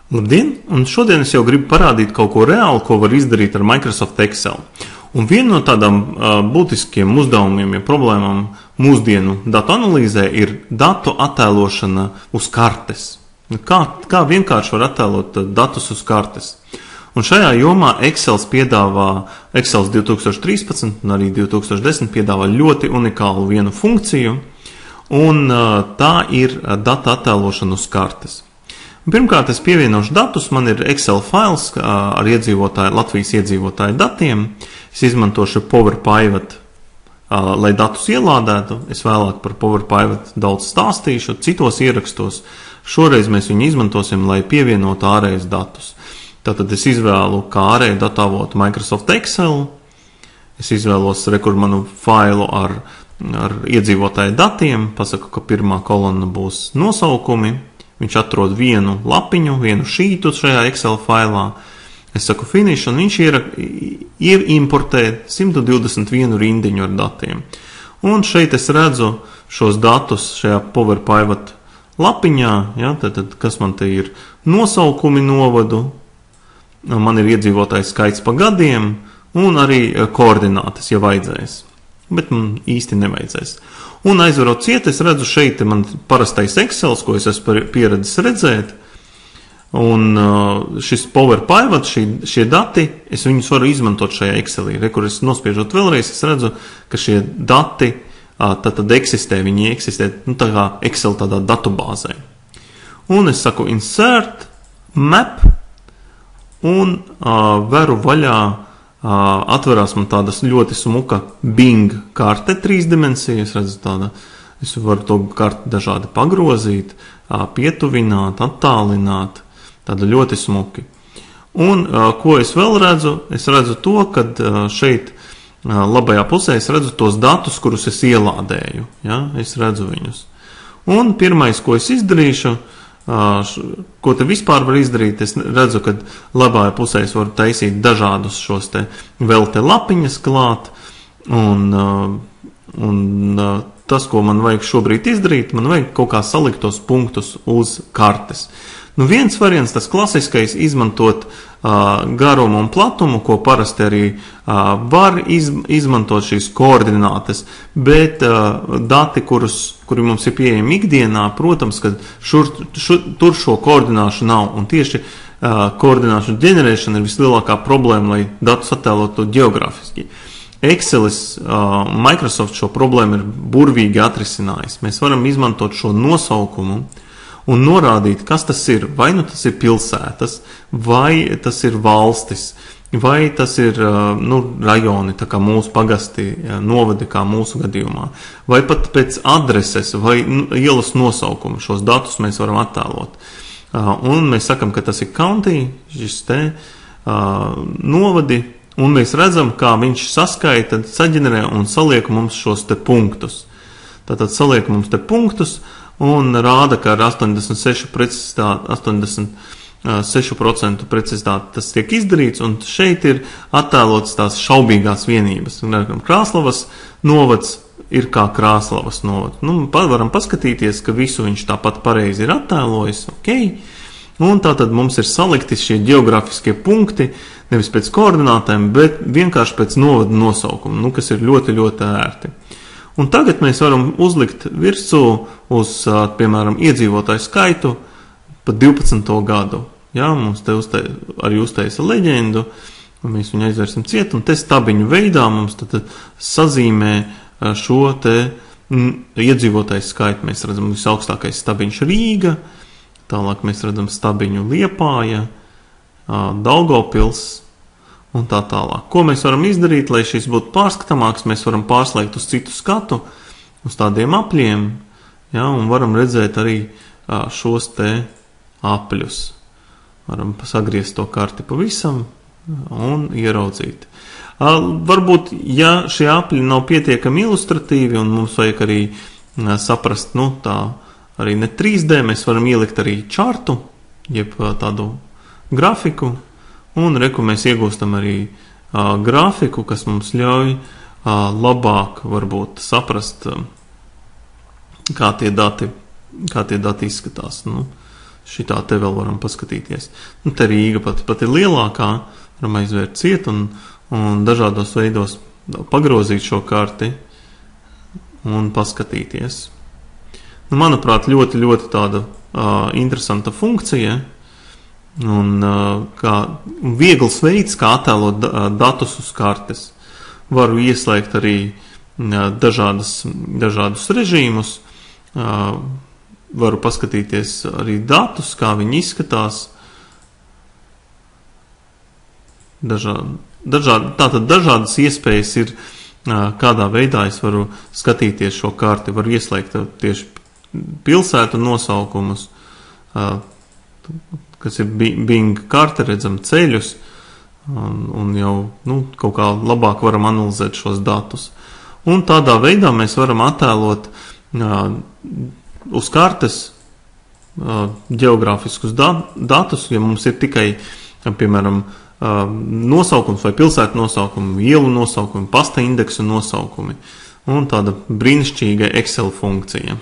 Labdien! Un šodien es jau gribu parādīt kaut ko reāli, ko var izdarīt ar Microsoft Excel. Un viena no tādām būtiskiem uzdevumiem, ja problēmām mūsdienu datu analīzē ir datu attēlošana uz kartes. Kā vienkārši var attēlot datus uz kartes? Un šajā jomā Excel 2013 un arī 2010 piedāvā ļoti unikālu vienu funkciju, un tā ir data attēlošana uz kartes. Pirmkārt, es pievienošu datus, man ir Excel fails ar Latvijas iedzīvotāju datiem. Es izmantošu PowerPivot, lai datus ielādētu. Es vēlāk par PowerPivot daudz stāstīšu, citos ierakstos. Šoreiz mēs viņu izmantosim, lai pievienotu ārējus datus. Tātad es izvēlu kā ārēju datu avotu Microsoft Excel. Es izvēlos manu failu ar iedzīvotāju datiem. Pasaku, ka pirmā kolonna būs nosaukumi. Viņš atrod vienu lapiņu, vienu šītu šajā Excel failā. Es saku finish, un viņš importē 121 rindiņu ar datiem. Un šeit es redzu šos datus šajā PowerPivot lapiņā, ja, tad kas man te ir nosaukumi novadu, man ir iedzīvotājs skaits pa gadiem, un arī koordinātas, ja vajadzēs. Bet man īsti nevajadzēs. Un aizvarot ciet, es redzu šeit man parastais Excel, ko es esmu pieredzis redzēt. Un šis PowerPivot, šie dati, es viņus varu izmantot šajā Excelī. Kur es nospiežot vēlreiz, es redzu, ka šie dati tad eksistē, viņi eksistē tā kā Excel tādā datubāzē. Un es saku insert, map, un veru vaļā. Atverās man tādas ļoti smuka Bing karte 3 dimensijas, redzu tāda, es varu to karti dažādi pagrozīt, pietuvināt, attālināt, tāda ļoti smuki. Un ko es vēl redzu? Es redzu to, kad šeit labajā pusē es redzu tos datus, kurus es ielādēju, ja? Es redzu viņus. Un pirmais, ko es izdarīšu, ko te vispār var izdarīt, es redzu, ka labajā pusē es varu taisīt dažādus šos vēl te lapiņas klāt, un tas, ko man vajag šobrīd izdarīt, man vajag kaut kā salikt tos punktus uz kartes. Viens variants, tas klasiskais, izmantot garumu un platumu, ko parasti arī var izmantot šīs koordinātes, bet dati, kuri mums ir pieejami ikdienā, protams, ka tur šo koordināšu nav, un tieši koordināšu ģenerēšana ir vislielākā problēma, lai datus attēlotu geogrāfiski. Excelis, Microsoft šo problēmu ir burvīgi atrisinājis. Mēs varam izmantot šo nosaukumu un norādīt, kas tas ir. Vai nu tas ir pilsētas, vai tas ir valstis, vai tas ir rajoni, tā kā mūsu pagasti, novadi, kā mūsu gadījumā, vai pat pēc adreses vai ielas nosaukuma. Šos datus mēs varam attēlot. Un mēs sakam, ka tas ir county, šis te novadi, un mēs redzam, kā viņš saskaita, saģenerē un saliek mums šos te punktus. Tātad saliek mums te punktus, un rāda, ka ar 86% precizitāti tas tiek izdarīts, un šeit ir attēlots tās šaubīgās vienības. Krāslavas novads ir kā Krāslavas novads. Varam paskatīties, ka visu viņš tāpat pareizi ir attēlojis, ok, un tātad mums ir salikti šie geogrāfiskie punkti, nevis pēc koordinātēm, bet vienkārši pēc novada nosaukuma, kas ir ļoti, ļoti ērti. Un tagad mēs varam uzlikt virsū uz, piemēram, iedzīvotāju skaitu pa 12. gadu. Jā, mums te arī uztaisa leģendu, un mēs viņu aizvērsim ciet, un te stabiņu veidā mums tad sazīmē šo te iedzīvotāju skaitu. Mēs redzam visaugstākais stabiņš Rīga, tālāk mēs redzam stabiņu Liepāja, Daugavpils, un tā tālāk. Ko mēs varam izdarīt, lai šis būtu pārskatāmāks? Mēs varam pārslēgt uz citu skatu, uz tādiem apļiem, ja, un varam redzēt arī šos te apļus. Varam sagriezt to karti pavisam un ieraudzīt. Varbūt, ja šie apļi nav pietiekami ilustratīvi, un mums vajag arī saprast, tā arī ne 3D, mēs varam ielikt arī čartu, jeb tādu grafiku, un mēs iegūstam arī grafiku, kas mums ļauj labāk varbūt saprast, kā tie dati izskatās. Šitā te vēl varam paskatīties. Te Rīga pat ir lielākā, varam aizvērt ciet un dažādos veidos pagrozīt šo karti un paskatīties. Manuprāt, ļoti, ļoti tāda interesanta funkcija un viegls veids, kā attēlot datus uz kartes. Varu ieslēgt arī dažādus režīmus, varu paskatīties arī datus, kā viņi izskatās. Tātad dažādas iespējas ir, kādā veidā es varu skatīties šo karti. Varu ieslēgt tieši pilsētu nosaukumus, kas ir Bing karte, redzam ceļus, un jau kaut kā labāk varam analizēt šos datus. Un tādā veidā mēs varam attēlot uz kartes ģeogrāfiskus datus, ja mums ir tikai, piemēram, nosaukums vai pilsētu nosaukumi, ielu nosaukumi, pasta indeksu nosaukumi un tāda brīnišķīga Excel funkcija.